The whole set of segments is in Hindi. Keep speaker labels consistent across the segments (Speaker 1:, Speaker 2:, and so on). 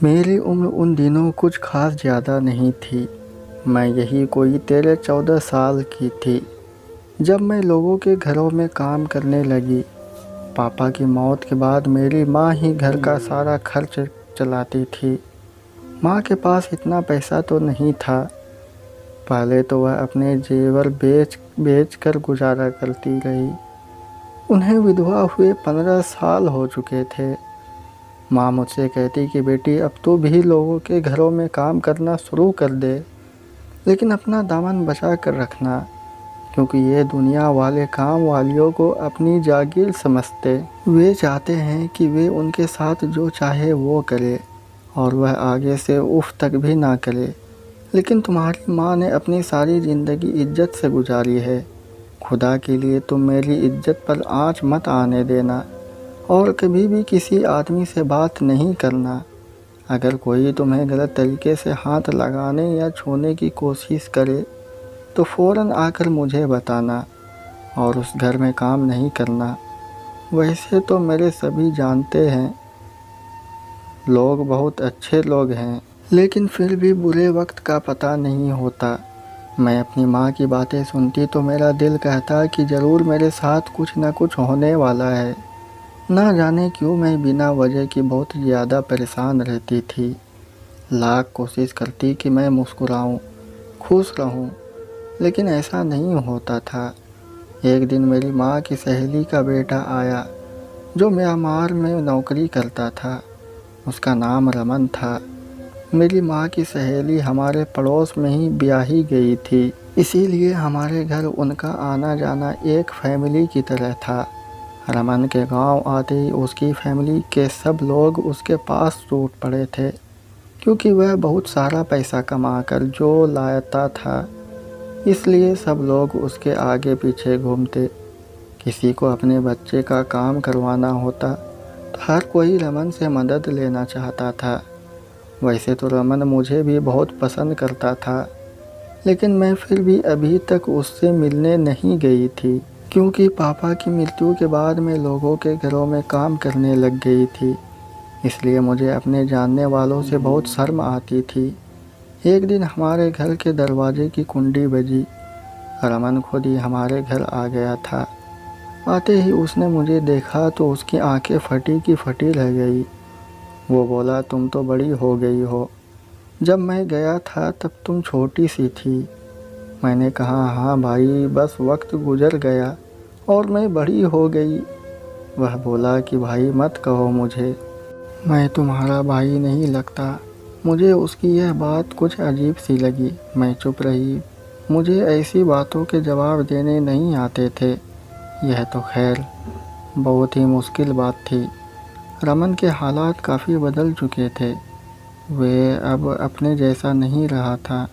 Speaker 1: मेरी उम्र उन दिनों कुछ खास ज़्यादा नहीं थी। मैं यही कोई 13-14 साल की थी जब मैं लोगों के घरों में काम करने लगी। पापा की मौत के बाद मेरी माँ ही घर का सारा खर्च चलाती थी। माँ के पास इतना पैसा तो नहीं था। पहले तो वह अपने जेवर बेच बेच कर गुजारा करती रही। उन्हें विधवा हुए 15 साल हो चुके थे। माँ मुझसे कहती कि बेटी अब तो भी लोगों के घरों में काम करना शुरू कर दे, लेकिन अपना दामन बचा कर रखना, क्योंकि ये दुनिया वाले काम वालियों को अपनी जागीर समझते। वे चाहते हैं कि वे उनके साथ जो चाहे वो करे और वह आगे से उफ तक भी ना करे। लेकिन तुम्हारी माँ ने अपनी सारी ज़िंदगी इज्जत से गुजारी है। खुदा के लिए तुम मेरी इज्जत पर आँच मत आने देना और कभी भी किसी आदमी से बात नहीं करना। अगर कोई तुम्हें गलत तरीके से हाथ लगाने या छूने की कोशिश करे तो फ़ौरन आकर मुझे बताना और उस घर में काम नहीं करना। वैसे तो मेरे सभी जानते हैं, लोग बहुत अच्छे लोग हैं, लेकिन फिर भी बुरे वक्त का पता नहीं होता। मैं अपनी माँ की बातें सुनती तो मेरा दिल कहता कि ज़रूर मेरे साथ कुछ न कुछ होने वाला है। ना जाने क्यों मैं बिना वजह की बहुत ज़्यादा परेशान रहती थी। लाख कोशिश करती कि मैं मुस्कुराऊं, खुश रहूं, लेकिन ऐसा नहीं होता था। एक दिन मेरी माँ की सहेली का बेटा आया जो म्यांमार में नौकरी करता था। उसका नाम रमन था। मेरी माँ की सहेली हमारे पड़ोस में ही ब्याही गई थी, इसीलिए हमारे घर उनका आना जाना एक फैमिली की तरह था। रमन के गांव आते ही उसकी फैमिली के सब लोग उसके पास टूट पड़े थे, क्योंकि वह बहुत सारा पैसा कमाकर जो लाता था। इसलिए सब लोग उसके आगे पीछे घूमते। किसी को अपने बच्चे का काम करवाना होता तो हर कोई रमन से मदद लेना चाहता था। वैसे तो रमन मुझे भी बहुत पसंद करता था, लेकिन मैं फिर भी अभी तक उससे मिलने नहीं गई थी, क्योंकि पापा की मृत्यु के बाद मैं लोगों के घरों में काम करने लग गई थी। इसलिए मुझे अपने जानने वालों से बहुत शर्म आती थी। एक दिन हमारे घर के दरवाजे की कुंडी बजी। रमन खुद ही हमारे घर आ गया था। आते ही उसने मुझे देखा तो उसकी आंखें फटी की फटी रह गई। वो बोला, तुम तो बड़ी हो गई हो, जब मैं गया था तब तुम छोटी सी थी। मैंने कहा, हाँ भाई, बस वक्त गुजर गया और मैं बड़ी हो गई। वह बोला कि भाई मत कहो मुझे, मैं तुम्हारा भाई नहीं लगता। मुझे उसकी यह बात कुछ अजीब सी लगी। मैं चुप रही। मुझे ऐसी बातों के जवाब देने नहीं आते थे। यह तो खैर बहुत ही मुश्किल बात थी। रमन के हालात काफ़ी बदल चुके थे। वे अब अपने जैसा नहीं रहा था।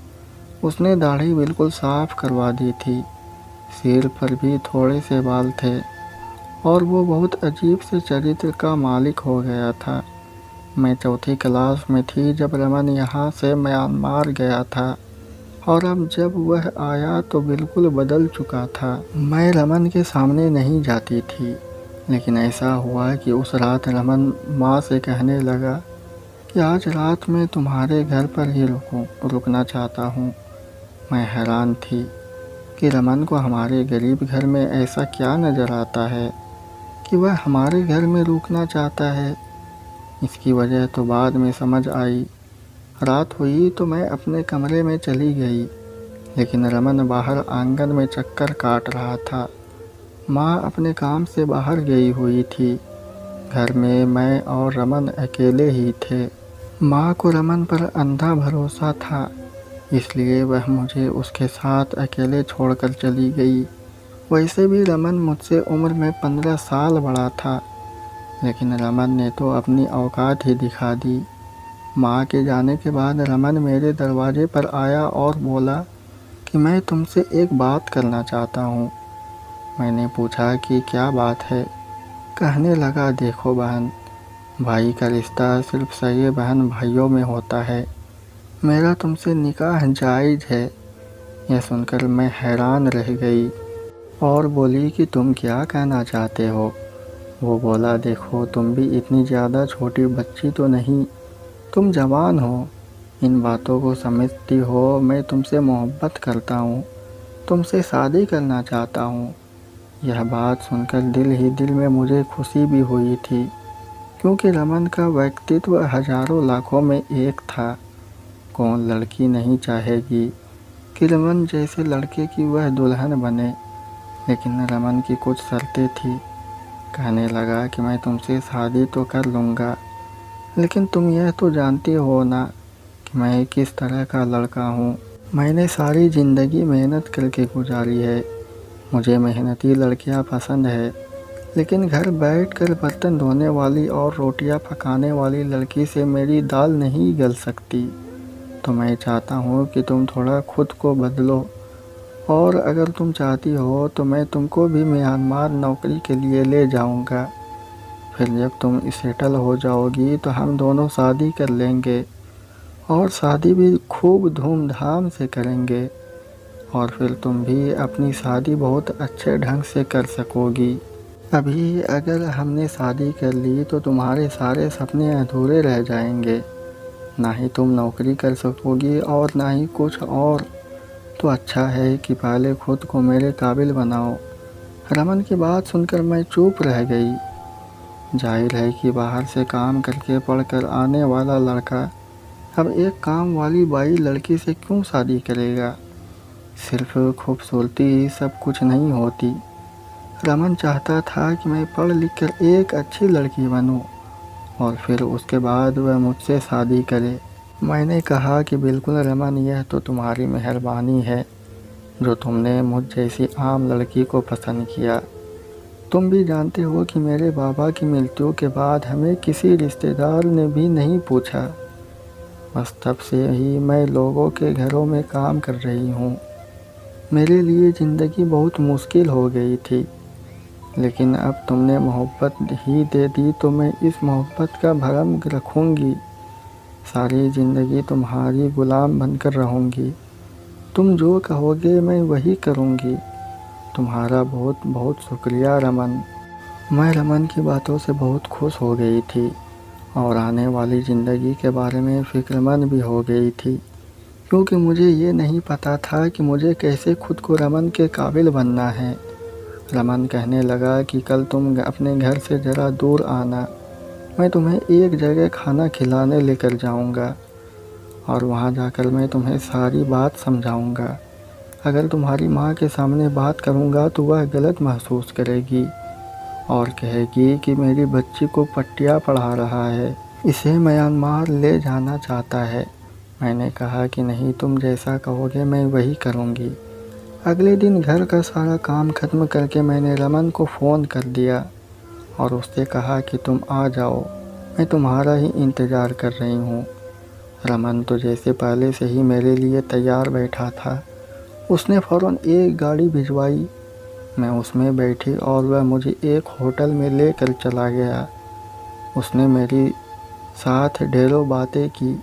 Speaker 1: उसने दाढ़ी बिल्कुल साफ करवा दी थी। सिर पर भी थोड़े से बाल थे और वो बहुत अजीब से चरित्र का मालिक हो गया था। मैं चौथी क्लास में थी जब रमन यहाँ से म्यांमार गया था और अब जब वह आया तो बिल्कुल बदल चुका था। मैं रमन के सामने नहीं जाती थी, लेकिन ऐसा हुआ कि उस रात रमन माँ से कहने लगा कि आज रात मैं तुम्हारे घर पर ही रुकना चाहता हूँ। मैं हैरान थी कि रमन को हमारे गरीब घर में ऐसा क्या नज़र आता है कि वह हमारे घर में रुकना चाहता है। इसकी वजह तो बाद में समझ आई। रात हुई तो मैं अपने कमरे में चली गई, लेकिन रमन बाहर आंगन में चक्कर काट रहा था। माँ अपने काम से बाहर गई हुई थी। घर में मैं और रमन अकेले ही थे। माँ को रमन पर अंधा भरोसा था, इसलिए वह मुझे उसके साथ अकेले छोड़कर चली गई। वैसे भी रमन मुझसे उम्र में 15 साल बड़ा था, लेकिन रमन ने तो अपनी औकात ही दिखा दी। माँ के जाने के बाद रमन मेरे दरवाजे पर आया और बोला कि मैं तुमसे एक बात करना चाहता हूँ। मैंने पूछा कि क्या बात है। कहने लगा, देखो बहन, भाई का रिश्ता सिर्फ सगे बहन भाइयों में होता है। मेरा तुमसे निकाह जायज़ है। यह सुनकर मैं हैरान रह गई और बोली कि तुम क्या कहना चाहते हो। वो बोला, देखो तुम भी इतनी ज़्यादा छोटी बच्ची तो नहीं तुम जवान हो, इन बातों को समझती हो। मैं तुमसे मोहब्बत करता हूँ, तुमसे शादी करना चाहता हूँ। यह बात सुनकर दिल ही दिल में मुझे खुशी भी हुई थी, क्योंकि रमन का व्यक्तित्व हजारों लाखों में एक था। कौन लड़की नहीं चाहेगी कि रमन जैसे लड़के की वह दुल्हन बने। लेकिन रमन की कुछ शर्तें थी। कहने लगा कि मैं तुमसे शादी तो कर लूँगा, लेकिन तुम यह तो जानती हो ना कि मैं किस तरह का लड़का हूँ। मैंने सारी ज़िंदगी मेहनत करके गुजारी है। मुझे मेहनती लड़कियाँ पसंद है, लेकिन घर बैठकर बर्तन धोने वाली और रोटियां पकाने वाली लड़की से मेरी दाल नहीं गल सकती। तो मैं चाहता हूँ कि तुम थोड़ा खुद को बदलो, और अगर तुम चाहती हो तो मैं तुमको भी म्यांमार नौकरी के लिए ले जाऊँगा। फिर जब तुम सेटल हो जाओगी तो हम दोनों शादी कर लेंगे, और शादी भी खूब धूमधाम से करेंगे, और फिर तुम भी अपनी शादी बहुत अच्छे ढंग से कर सकोगी। अभी अगर हमने शादी कर ली तो तुम्हारे सारे सपने अधूरे रह जाएंगे। ना ही तुम नौकरी कर सकोगी और ना ही कुछ और। तो अच्छा है कि पहले खुद को मेरे काबिल बनाओ। रमन की बात सुनकर मैं चुप रह गई। जाहिर है कि बाहर से काम करके पढ़कर आने वाला लड़का अब एक काम वाली बाई लड़की से क्यों शादी करेगा। सिर्फ खूबसूरती ही सब कुछ नहीं होती। रमन चाहता था कि मैं पढ़ लिख कर एक अच्छी लड़की बनूं, और फिर उसके बाद वह मुझसे शादी करे। मैंने कहा कि बिल्कुल रमन, यह तो तुम्हारी मेहरबानी है जो तुमने मुझ जैसी आम लड़की को पसंद किया। तुम भी जानते हो कि मेरे बाबा की मृत्यु के बाद हमें किसी रिश्तेदार ने भी नहीं पूछा। बस तब से ही मैं लोगों के घरों में काम कर रही हूँ। मेरे लिए ज़िंदगी बहुत मुश्किल हो गई थी, लेकिन अब तुमने मोहब्बत ही दे दी तो मैं इस मोहब्बत का भरम रखूँगी। सारी ज़िंदगी तुम्हारी गुलाम बनकर रहूँगी। तुम जो कहोगे मैं वही करूँगी। तुम्हारा बहुत बहुत शुक्रिया रमन। मैं रमन की बातों से बहुत खुश हो गई थी, और आने वाली ज़िंदगी के बारे में फ़िक्रमंद भी हो गई थी, क्योंकि मुझे ये नहीं पता था कि मुझे कैसे खुद को रमन के काबिल बनना है। रमन कहने लगा कि कल तुम अपने घर से ज़रा दूर आना, मैं तुम्हें एक जगह खाना खिलाने लेकर जाऊंगा, और वहां जाकर मैं तुम्हें सारी बात समझाऊंगा। अगर तुम्हारी माँ के सामने बात करूंगा तो वह गलत महसूस करेगी और कहेगी कि मेरी बच्ची को पट्टियाँ पढ़ा रहा है, इसे म्यांमार ले जाना चाहता है। मैंने कहा कि नहीं, तुम जैसा कहोगे मैं वही करूँगी। अगले दिन घर का सारा काम खत्म करके मैंने रमन को फ़ोन कर दिया और उससे कहा कि तुम आ जाओ, मैं तुम्हारा ही इंतज़ार कर रही हूँ। रमन तो जैसे पहले से ही मेरे लिए तैयार बैठा था। उसने फ़ौरन एक गाड़ी भिजवाई। मैं उसमें बैठी और वह मुझे एक होटल में लेकर चला गया। उसने मेरी साथ ढेरों बातें की।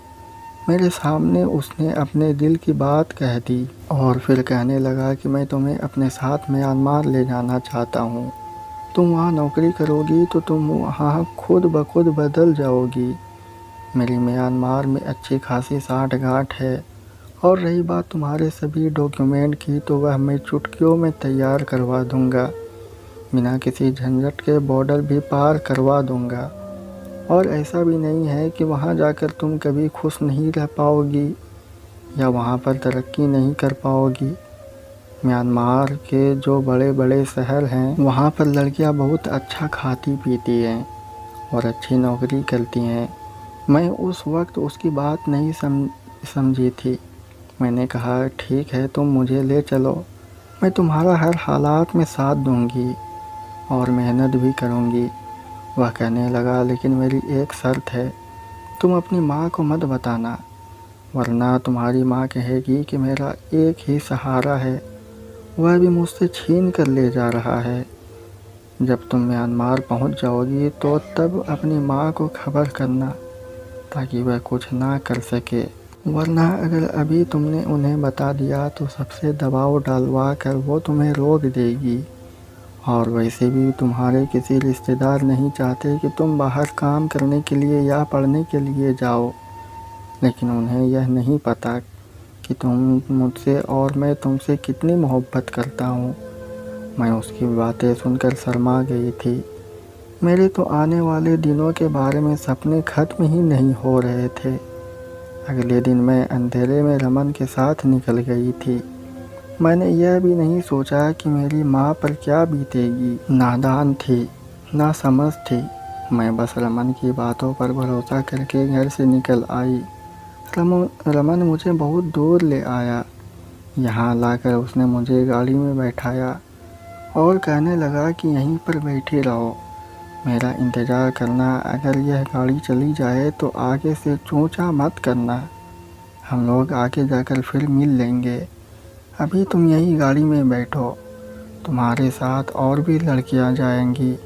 Speaker 1: मेरे सामने उसने अपने दिल की बात कह दी और फिर कहने लगा कि मैं तुम्हें अपने साथ म्यांमार ले जाना चाहता हूँ। तुम वहाँ नौकरी करोगी तो तुम वहाँ खुद ब खुद बदल जाओगी। मेरी म्यांमार में अच्छी खासी साठगांठ है, और रही बात तुम्हारे सभी डॉक्यूमेंट की तो वह मैं चुटकियों में तैयार करवा दूँगा। बिना किसी झंझट के बॉर्डर भी पार करवा दूँगा। और ऐसा भी नहीं है कि वहाँ जाकर तुम कभी खुश नहीं रह पाओगी या वहाँ पर तरक्की नहीं कर पाओगी। म्यांमार के जो बड़े बड़े शहर हैं वहाँ पर लड़कियाँ बहुत अच्छा खाती पीती हैं और अच्छी नौकरी करती हैं। मैं उस वक्त उसकी बात नहीं समझी थी। मैंने कहा ठीक है, तुम मुझे ले चलो, मैं तुम्हारा हर हालात में साथ दूंगी और मेहनत भी करूंगी। वह कहने लगा लेकिन मेरी एक शर्त है, तुम अपनी माँ को मत बताना, वरना तुम्हारी माँ कहेगी कि मेरा एक ही सहारा है, वह भी मुझसे छीन कर ले जा रहा है। जब तुम म्यांमार पहुँच जाओगी तो तब अपनी माँ को खबर करना ताकि वह कुछ ना कर सके, वरना अगर अभी तुमने उन्हें बता दिया तो सबसे दबाव डालवा कर वो तुम्हें रोक देगी। और वैसे भी तुम्हारे किसी रिश्तेदार नहीं चाहते कि तुम बाहर काम करने के लिए या पढ़ने के लिए जाओ। लेकिन उन्हें यह नहीं पता कि तुम मुझसे और मैं तुमसे कितनी मोहब्बत करता हूँ। मैं उसकी बातें सुनकर शर्मा गई थी। मेरे तो आने वाले दिनों के बारे में सपने ख़त्म ही नहीं हो रहे थे। अगले दिन मैं अंधेरे में रमन के साथ निकल गई थी। मैंने यह भी नहीं सोचा कि मेरी माँ पर क्या बीतेगी। नादान थी, नासमझ थी। मैं बस रमन की बातों पर भरोसा करके घर से निकल आई। रमन मुझे बहुत दूर ले आया। यहाँ लाकर उसने मुझे गाड़ी में बैठाया और कहने लगा कि यहीं पर बैठे रहो, मेरा इंतज़ार करना। अगर यह गाड़ी चली जाए तो आगे से चूँचा मत करना, हम लोग आगे जाकर फिर मिल लेंगे। अभी तुम यही गाड़ी में बैठो, तुम्हारे साथ और भी लड़कियां जाएंगी।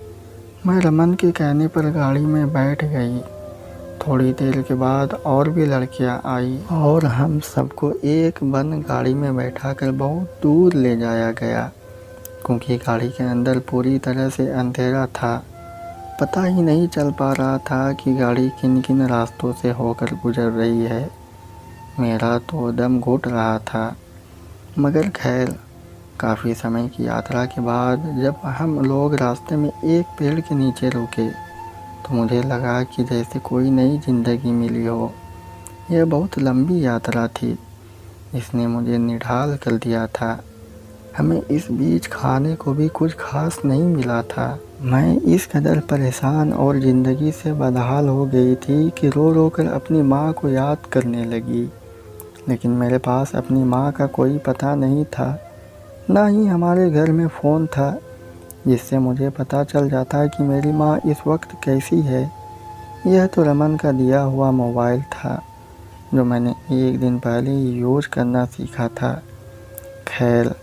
Speaker 1: मैं रमन के कहने पर गाड़ी में बैठ गई। थोड़ी देर के बाद और भी लड़कियां आई और हम सबको एक बंद गाड़ी में बैठाकर बहुत दूर ले जाया गया, क्योंकि गाड़ी के अंदर पूरी तरह से अंधेरा था। पता ही नहीं चल पा रहा था कि गाड़ी किन किन रास्तों से होकर गुजर रही है। मेरा तो दम घुट रहा था। मगर खैर, काफ़ी समय की यात्रा के बाद जब हम लोग रास्ते में एक पेड़ के नीचे रुके तो मुझे लगा कि जैसे कोई नई ज़िंदगी मिली हो। यह बहुत लंबी यात्रा थी, इसने मुझे निढाल कर दिया था। हमें इस बीच खाने को भी कुछ खास नहीं मिला था। मैं इस कदर परेशान और ज़िंदगी से बदहाल हो गई थी कि रो रो कर अपनी माँ को याद करने लगी। लेकिन मेरे पास अपनी माँ का कोई पता नहीं था, ना ही हमारे घर में फ़ोन था जिससे मुझे पता चल जाता कि मेरी माँ इस वक्त कैसी है। यह तो रमन का दिया हुआ मोबाइल था जो मैंने एक दिन पहले ही यूज़ करना सीखा था। खैर,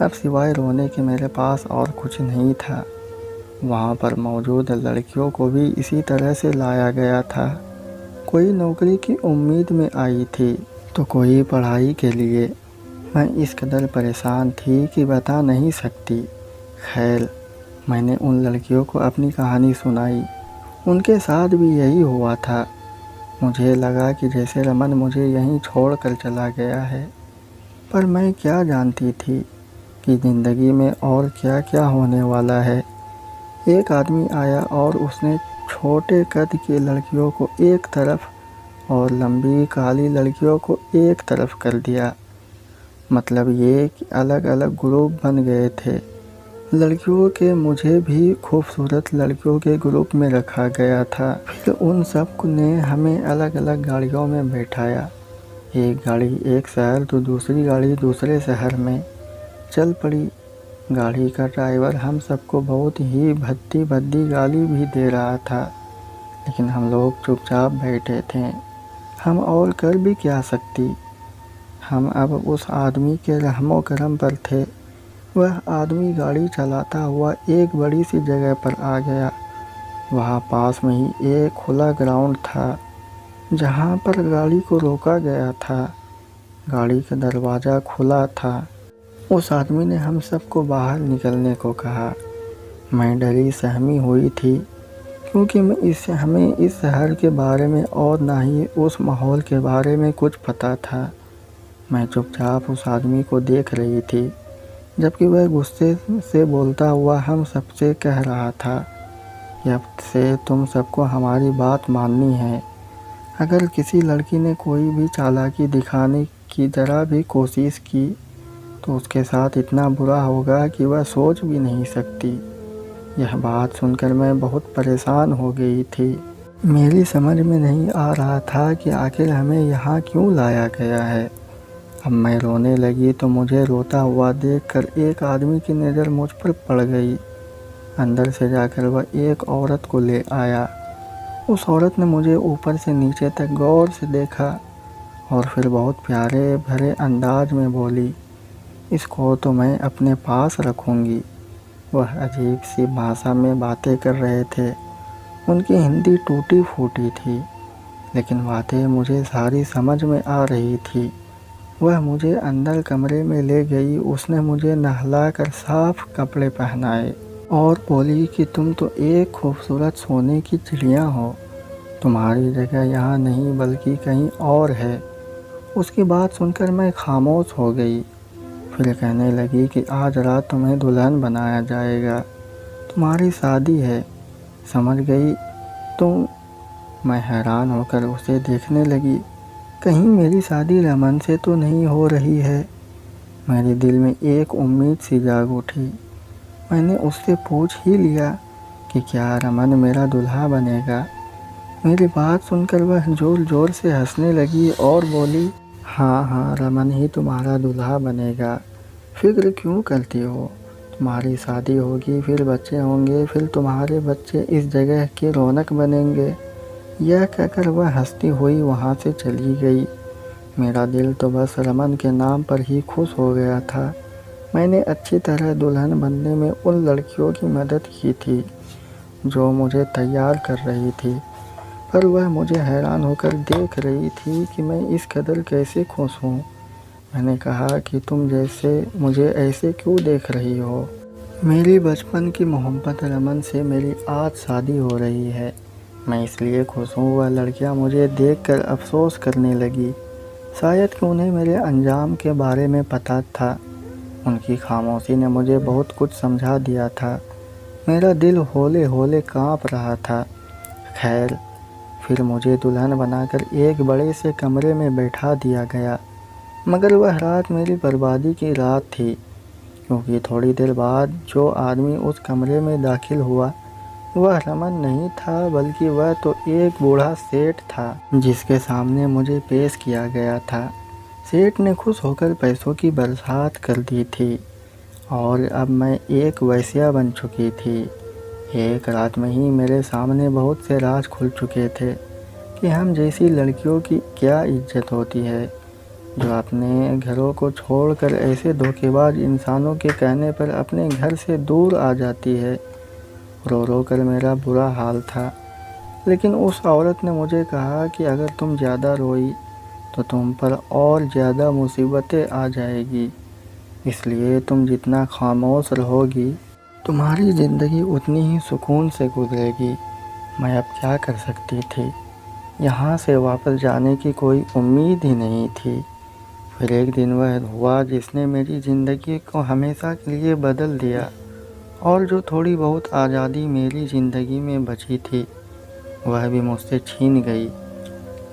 Speaker 1: अब सिवाय रोने के मेरे पास और कुछ नहीं था। वहाँ पर मौजूद लड़कियों को भी इसी तरह से लाया गया था। कोई नौकरी की उम्मीद में आई थी तो कोई पढ़ाई के लिए। मैं इस कदर परेशान थी कि बता नहीं सकती। खैर, मैंने उन लड़कियों को अपनी कहानी सुनाई। उनके साथ भी यही हुआ था। मुझे लगा कि जैसे रमन मुझे यहीं छोड़ कर चला गया है, पर मैं क्या जानती थी कि ज़िंदगी में और क्या क्या होने वाला है। एक आदमी आया और उसने छोटे कद की लड़कियों को एक तरफ और लंबी काली लड़कियों को एक तरफ कर दिया। मतलब ये कि अलग अलग ग्रुप बन गए थे। लड़कियों के मुझे भी खूबसूरत लड़कियों के ग्रुप में रखा गया था। फिर उन सब ने हमें अलग अलग गाड़ियों में बैठाया। एक गाड़ी एक शहर तो दूसरी गाड़ी दूसरे शहर में चल पड़ी। गाड़ी का ड्राइवर हम सबको बहुत ही भद्दी भद्दी गाली भी दे रहा था, लेकिन हम लोग चुपचाप बैठे थे। हम और कर भी क्या सकती। हम अब उस आदमी के रहमो करम पर थे। वह आदमी गाड़ी चलाता हुआ एक बड़ी सी जगह पर आ गया। वहाँ पास में ही एक खुला ग्राउंड था जहाँ पर गाड़ी को रोका गया था। गाड़ी का दरवाज़ा खुला था। उस आदमी ने हम सबको बाहर निकलने को कहा। मैं डरी सहमी हुई थी, क्योंकि हमें इस शहर के बारे में और ना ही उस माहौल के बारे में कुछ पता था। मैं चुपचाप उस आदमी को देख रही थी, जबकि वह गुस्से से बोलता हुआ हम सबसे कह रहा था कि अब से तुम सबको हमारी बात माननी है। अगर किसी लड़की ने कोई भी चालाकी दिखाने की ज़रा भी कोशिश की तो उसके साथ इतना बुरा होगा कि वह सोच भी नहीं सकती। यह बात सुनकर मैं बहुत परेशान हो गई थी। मेरी समझ में नहीं आ रहा था कि आखिर हमें यहाँ क्यों लाया गया है। अब मैं रोने लगी तो मुझे रोता हुआ देखकर एक आदमी की नज़र मुझ पर पड़ गई। अंदर से जाकर वह एक औरत को ले आया। उस औरत ने मुझे ऊपर से नीचे तक गौर से देखा और फिर बहुत प्यारे भरे अंदाज में बोली, इसको तो मैं अपने पास रखूँगी। वह अजीब सी भाषा में बातें कर रहे थे। उनकी हिंदी टूटी फूटी थी, लेकिन बातें मुझे सारी समझ में आ रही थी। वह मुझे अंदर कमरे में ले गई। उसने मुझे नहलाकर साफ कपड़े पहनाए और बोली कि तुम तो एक खूबसूरत सोने की चिड़िया हो, तुम्हारी जगह यहाँ नहीं बल्कि कहीं और है। उसकी बात सुनकर मैं खामोश हो गई। फिर कहने लगी कि आज रात तुम्हें दुल्हन बनाया जाएगा, तुम्हारी शादी है, समझ गई तुम? मैं हैरान होकर उसे देखने लगी। कहीं मेरी शादी रमन से तो नहीं हो रही है? मेरे दिल में एक उम्मीद सी जाग उठी। मैंने उससे पूछ ही लिया कि क्या रमन मेरा दूल्हा बनेगा। मेरी बात सुनकर वह जोर जोर से हंसने लगी और बोली, हाँ हाँ, रमन ही तुम्हारा दूल्हा बनेगा, फिक्र क्यों करती हो? तुम्हारी शादी होगी, फिर बच्चे होंगे, फिर तुम्हारे बच्चे इस जगह की रौनक बनेंगे। यह कहकर वह हंसती हुई वहाँ से चली गई। मेरा दिल तो बस रमन के नाम पर ही खुश हो गया था। मैंने अच्छी तरह दुल्हन बनने में उन लड़कियों की मदद की थी जो मुझे तैयार कर रही थी, पर वह मुझे हैरान होकर देख रही थी कि मैं इस कदर कैसे खुश हूँ। मैंने कहा कि तुम जैसे मुझे ऐसे क्यों देख रही हो? मेरी बचपन की मोहब्बत रमन से मेरी आज शादी हो रही है, मैं इसलिए खुश हूँ। वह लड़कियाँ मुझे देखकर अफसोस करने लगी। शायद कि उन्हें मेरे अंजाम के बारे में पता था। उनकी खामोशी ने मुझे बहुत कुछ समझा दिया था। मेरा दिल हौले हौले काँप रहा था। खैर, फिर मुझे दुल्हन बनाकर एक बड़े से कमरे में बैठा दिया गया। मगर वह रात मेरी बर्बादी की रात थी, क्योंकि थोड़ी देर बाद जो आदमी उस कमरे में दाखिल हुआ वह रमन नहीं था, बल्कि वह तो एक बूढ़ा सेठ था जिसके सामने मुझे पेश किया गया था। सेठ ने खुश होकर पैसों की बरसात कर दी थी और अब मैं एक वेश्या बन चुकी थी। एक रात में ही मेरे सामने बहुत से राज खुल चुके थे कि हम जैसी लड़कियों की क्या इज्जत होती है, जो अपने घरों को छोड़कर ऐसे धोखेबाज इंसानों के कहने पर अपने घर से दूर आ जाती है। रो रो कर मेरा बुरा हाल था, लेकिन उस औरत ने मुझे कहा कि अगर तुम ज़्यादा रोई तो तुम पर और ज़्यादा मुसीबतें आ जाएगी, इसलिए तुम जितना खामोश रहोगी तुम्हारी ज़िंदगी उतनी ही सुकून से गुजरेगी। मैं अब क्या कर सकती थी? यहाँ से वापस जाने की कोई उम्मीद ही नहीं थी। फिर एक दिन वह हुआ जिसने मेरी ज़िंदगी को हमेशा के लिए बदल दिया, और जो थोड़ी बहुत आज़ादी मेरी ज़िंदगी में बची थी वह भी मुझसे छीन गई।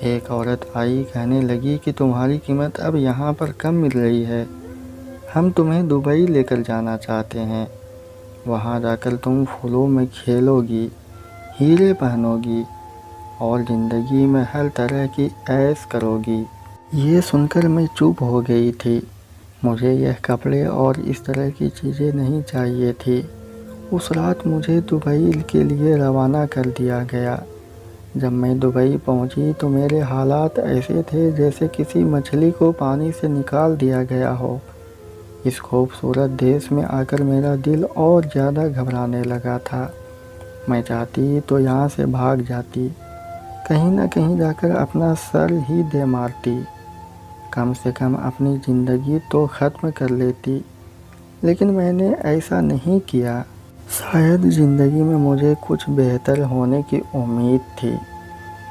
Speaker 1: एक औरत आई, कहने लगी कि तुम्हारी कीमत अब यहाँ पर कम मिल रही है, हम तुम्हें दुबई लेकर जाना चाहते हैं। वहाँ जाकर तुम फूलों में खेलोगी, हीरे पहनोगी और ज़िंदगी में हर तरह की ऐश करोगी। ये सुनकर मैं चुप हो गई थी। मुझे यह कपड़े और इस तरह की चीज़ें नहीं चाहिए थी। उस रात मुझे दुबई के लिए रवाना कर दिया गया। जब मैं दुबई पहुंची तो मेरे हालात ऐसे थे जैसे किसी मछली को पानी से निकाल दिया गया हो। इस खूबसूरत देश में आकर मेरा दिल और ज़्यादा घबराने लगा था। मैं चाहती तो यहाँ से भाग जाती, कहीं ना कहीं जाकर अपना सर ही दे मारती, कम से कम अपनी ज़िंदगी तो ख़त्म कर लेती। लेकिन मैंने ऐसा नहीं किया। शायद ज़िंदगी में मुझे कुछ बेहतर होने की उम्मीद थी।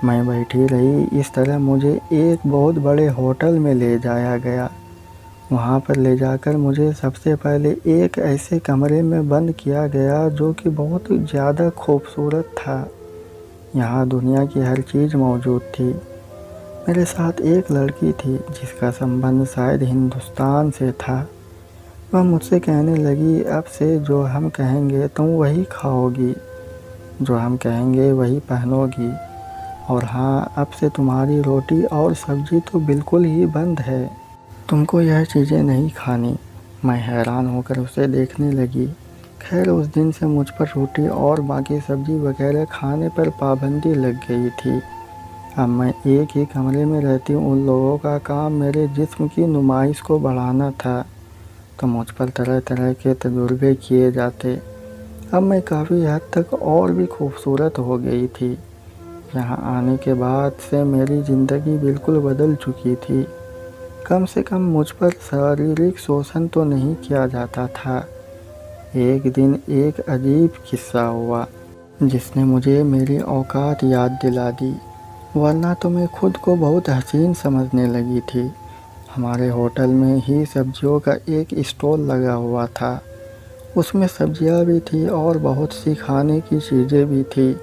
Speaker 1: मैं बैठी रही। इस तरह मुझे एक बहुत बड़े होटल में ले जाया गया। वहाँ पर ले जाकर मुझे सबसे पहले एक ऐसे कमरे में बंद किया गया जो कि बहुत ज़्यादा खूबसूरत था। यहाँ दुनिया की हर चीज़ मौजूद थी। मेरे साथ एक लड़की थी जिसका संबंध शायद हिंदुस्तान से था। वह मुझसे कहने लगी, अब से जो हम कहेंगे तुम वही खाओगी, जो हम कहेंगे वही पहनोगी, और हाँ, अब से तुम्हारी रोटी और सब्ज़ी तो बिल्कुल ही बंद है, तुमको यह चीज़ें नहीं खानी। मैं हैरान होकर उसे देखने लगी। खैर, उस दिन से मुझ पर रोटी और बाकी सब्ज़ी वगैरह खाने पर पाबंदी लग गई थी। अब मैं एक ही कमरे में रहती उन लोगों का काम मेरे जिस्म की नुमाइश को बढ़ाना था, तो मुझ पर तरह तरह के तजुर्बे किए जाते। अब मैं काफ़ी हद तक और भी खूबसूरत हो गई थी। यहाँ आने के बाद से मेरी ज़िंदगी बिल्कुल बदल चुकी थी। कम से कम मुझ पर शारीरिक शोषण तो नहीं किया जाता था। एक दिन एक अजीब किस्सा हुआ जिसने मुझे मेरी औकात याद दिला दी। वरना तो मैं खुद को बहुत हसीन समझने लगी थी। हमारे होटल में ही सब्जियों का एक स्टॉल लगा हुआ था। उसमें सब्जियां भी थी और बहुत सी खाने की चीज़ें भी थी।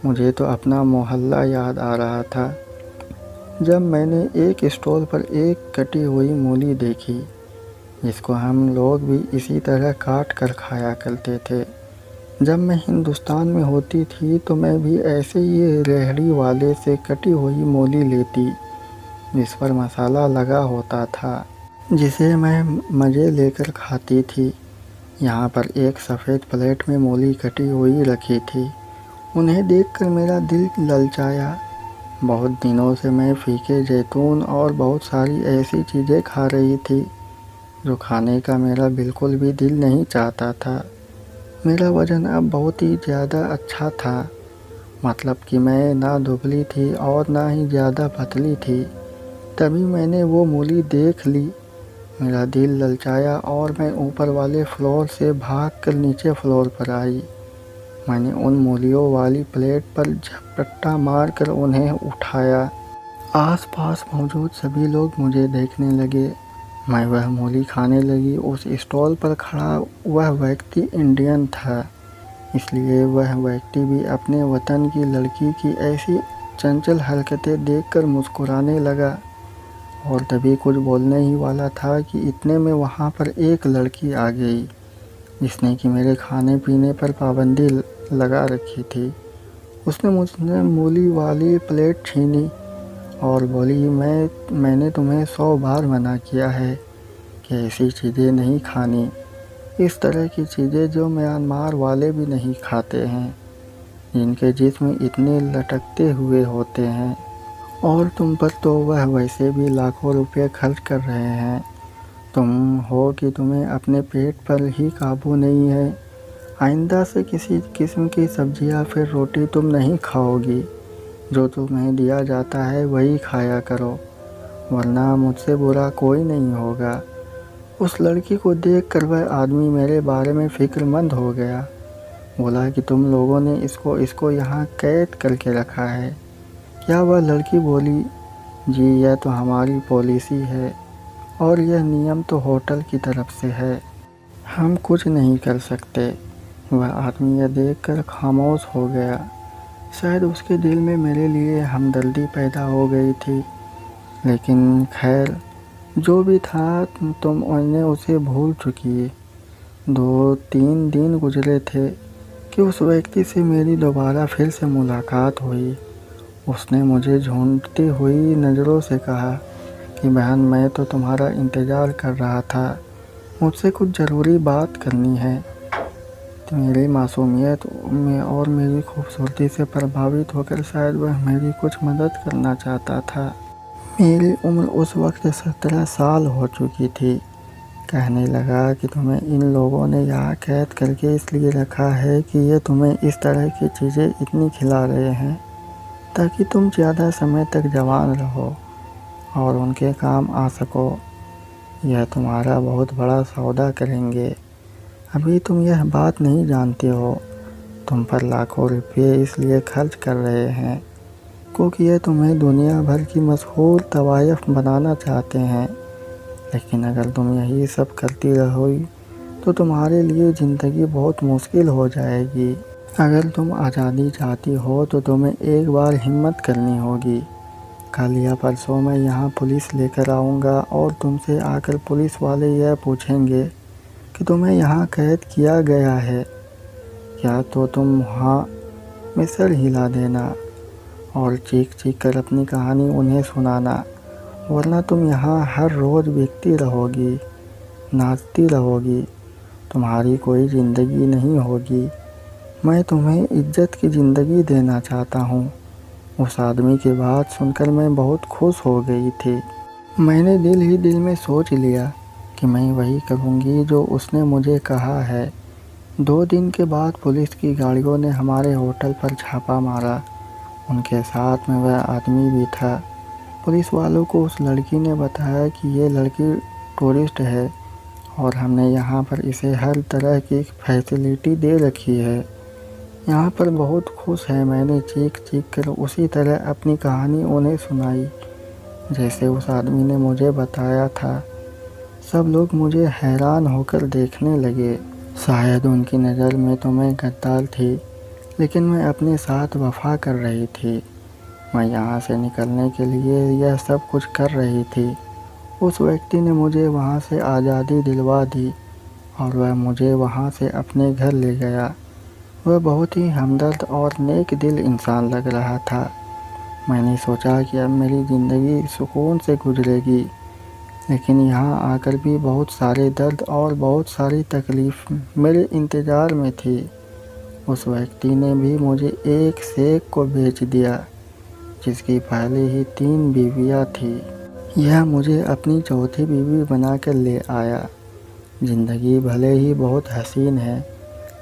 Speaker 1: मुझे तो अपना मोहल्ला याद आ रहा था जब मैंने एक स्टॉल पर एक कटी हुई मूली देखी, जिसको हम लोग भी इसी तरह काट कर खाया करते थे। जब मैं हिंदुस्तान में होती थी तो मैं भी ऐसे ही रेहड़ी वाले से कटी हुई मूली लेती, जिस पर मसाला लगा होता था, जिसे मैं मज़े लेकर खाती थी। यहाँ पर एक सफ़ेद प्लेट में मूली कटी हुई रखी थी। उन्हें देखकर मेरा दिल ललचाया। बहुत दिनों से मैं फीके जैतून और बहुत सारी ऐसी चीज़ें खा रही थी जो खाने का मेरा बिल्कुल भी दिल नहीं चाहता था। मेरा वज़न अब बहुत ही ज़्यादा अच्छा था, मतलब कि मैं ना दुबली थी और ना ही ज़्यादा पतली थी। तभी मैंने वो मूली देख ली। मेरा दिल ललचाया और मैं ऊपर वाले फ्लोर से भागकर नीचे फ्लोर पर आई। मैंने उन मूलियों वाली प्लेट पर झपट्टा मारकर उन्हें उठाया। आसपास मौजूद सभी लोग मुझे देखने लगे। मैं वह मूली खाने लगी। उस स्टॉल पर खड़ा वह व्यक्ति इंडियन था, इसलिए वह व्यक्ति भी अपने वतन की लड़की की ऐसी चंचल हरकतें देखकर मुस्कुराने लगा। और तभी कुछ बोलने ही वाला था कि इतने में वहाँ पर एक लड़की आ गई, जिसने कि मेरे खाने पीने पर पाबंदी लगा रखी थी। उसने मुझसे मूली वाली प्लेट छीनी और बोली, मैंने तुम्हें 100 बार मना किया है कि ऐसी चीज़ें नहीं खानी। इस तरह की चीज़ें जो म्यांमार वाले भी नहीं खाते हैं, जिनके जिस्म इतने लटकते हुए होते हैं, और तुम पर तो वह वैसे भी लाखों रुपए खर्च कर रहे हैं। तुम हो कि तुम्हें अपने पेट पर ही काबू नहीं है। आइंदा से किसी किस्म की सब्ज़ी या फिर रोटी तुम नहीं खाओगी। जो तुम्हें दिया जाता है वही खाया करो, वरना मुझसे बुरा कोई नहीं होगा। उस लड़की को देखकर वह आदमी मेरे बारे में फ़िक्रमंद हो गया। बोला कि तुम लोगों ने इसको यहाँ कैद करके रखा है क्या? वह लड़की बोली, जी यह तो हमारी पॉलिसी है और यह नियम तो होटल की तरफ से है, हम कुछ नहीं कर सकते। वह आदमी यह देखकर खामोश हो गया। शायद उसके दिल में मेरे लिए हमदर्दी पैदा हो गई थी। लेकिन खैर, जो भी था तुम उसे भूल चुकी। 2-3 दिन गुजरे थे कि उस व्यक्ति से मेरी दोबारा फिर से मुलाकात हुई। उसने मुझे झूठती हुई नज़रों से कहा कि बहन, मैं तो तुम्हारा इंतज़ार कर रहा था, मुझसे कुछ ज़रूरी बात करनी है। तो मेरी मासूमियत में और मेरी खूबसूरती से प्रभावित होकर शायद वह मेरी कुछ मदद करना चाहता था। मेरी उम्र उस वक्त 17 साल हो चुकी थी। कहने लगा कि तुम्हें इन लोगों ने यहाँ कैद करके इसलिए रखा है कि ये तुम्हें इस तरह की चीज़ें इतनी खिला रहे हैं ताकि तुम ज़्यादा समय तक जवान रहो और उनके काम आ सको। यह तुम्हारा बहुत बड़ा सौदा करेंगे। अभी तुम यह बात नहीं जानते हो। तुम पर लाखों रुपये इसलिए खर्च कर रहे हैं क्योंकि ये तुम्हें दुनिया भर की मशहूर तवायफ बनाना चाहते हैं। लेकिन अगर तुम यही सब करती रहोगी तो तुम्हारे लिए ज़िंदगी बहुत मुश्किल हो जाएगी। अगर तुम आज़ादी चाहती हो तो तुम्हें एक बार हिम्मत करनी होगी। कल या परसों मैं यहाँ पुलिस लेकर आऊँगा और तुमसे आकर पुलिस वाले यह पूछेंगे कि तुम्हें यहाँ कैद किया गया है क्या, तो तुम हाँ में सर हिला देना और चीख चीख कर अपनी कहानी उन्हें सुनाना, वरना तुम यहाँ हर रोज़ बिकती रहोगी, नाचती रहोगी, तुम्हारी कोई ज़िंदगी नहीं होगी। मैं तुम्हें इज्जत की ज़िंदगी देना चाहता हूँ। उस आदमी की बात सुनकर मैं बहुत खुश हो गई थी। मैंने दिल ही दिल में सोच लिया कि मैं वही करूँगी जो उसने मुझे कहा है। 2 दिन के बाद पुलिस की गाड़ियों ने हमारे होटल पर छापा मारा। उनके साथ में वह आदमी भी था। पुलिस वालों को उस लड़की ने बताया कि ये लड़की टूरिस्ट है और हमने यहाँ पर इसे हर तरह की फैसिलिटी दे रखी है। यहाँ पर बहुत खुश है। मैंने चीख चीख कर उसी तरह अपनी कहानी उन्हें सुनाई जैसे उस आदमी ने मुझे बताया था। सब लोग मुझे हैरान होकर देखने लगे। शायद उनकी नज़र में तो मैं गद्दार थी, लेकिन मैं अपने साथ वफ़ा कर रही थी। मैं यहाँ से निकलने के लिए यह सब कुछ कर रही थी। उस व्यक्ति ने मुझे वहाँ से आज़ादी दिलवा दी और वह मुझे वहाँ से अपने घर ले गया। वह बहुत ही हमदर्द और नेक दिल इंसान लग रहा था। मैंने सोचा कि अब मेरी ज़िंदगी सुकून से गुजरेगी, लेकिन यहाँ आकर भी बहुत सारे दर्द और बहुत सारी तकलीफ़ मेरे इंतज़ार में थी। उस व्यक्ति ने भी मुझे एक शेख को बेच दिया जिसकी पहले ही 3 बीवियाँ थी। यह मुझे अपनी चौथी बीवी बना कर ले आया। ज़िंदगी भले ही बहुत हसीन है,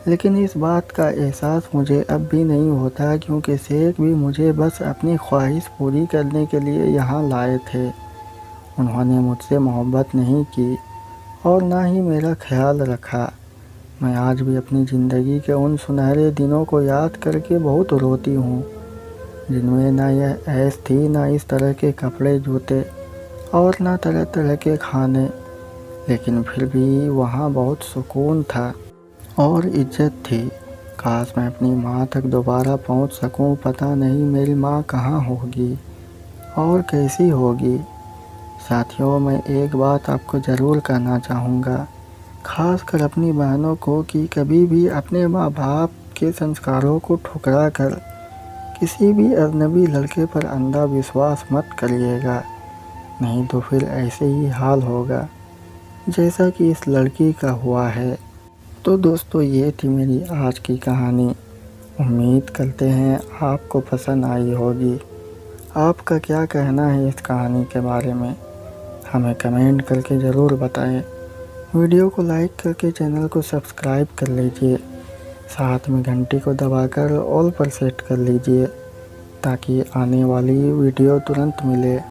Speaker 1: लेकिन इस बात का एहसास मुझे अब भी नहीं होता, क्योंकि शेख भी मुझे बस अपनी ख्वाहिश पूरी करने के लिए यहाँ लाए थे। उन्होंने मुझसे मोहब्बत नहीं की और ना ही मेरा ख्याल रखा। मैं आज भी अपनी ज़िंदगी के उन सुनहरे दिनों को याद करके बहुत रोती हूँ, जिनमें ना यह ऐश थी, ना इस तरह के कपड़े जूते और ना तरह तरह के खाने, लेकिन फिर भी वहाँ बहुत सुकून था और इज्जत थी। काश मैं अपनी माँ तक दोबारा पहुँच सकूँ। पता नहीं मेरी माँ कहाँ होगी और कैसी होगी। साथियों, मैं एक बात आपको ज़रूर कहना चाहूँगा, ख़ास कर अपनी बहनों को, कि कभी भी अपने माँ बाप के संस्कारों को ठुकरा कर किसी भी अजनबी लड़के पर अंधा विश्वास मत करिएगा, नहीं तो फिर ऐसे ही हाल होगा जैसा कि इस लड़की का हुआ है। तो दोस्तों, ये थी मेरी आज की कहानी। उम्मीद करते हैं आपको पसंद आई होगी। आपका क्या कहना है इस कहानी के बारे में, हमें कमेंट करके ज़रूर बताएं। वीडियो को लाइक करके चैनल को सब्सक्राइब कर लीजिए, साथ में घंटी को दबाकर ऑल पर सेट कर लीजिए ताकि आने वाली वीडियो तुरंत मिले।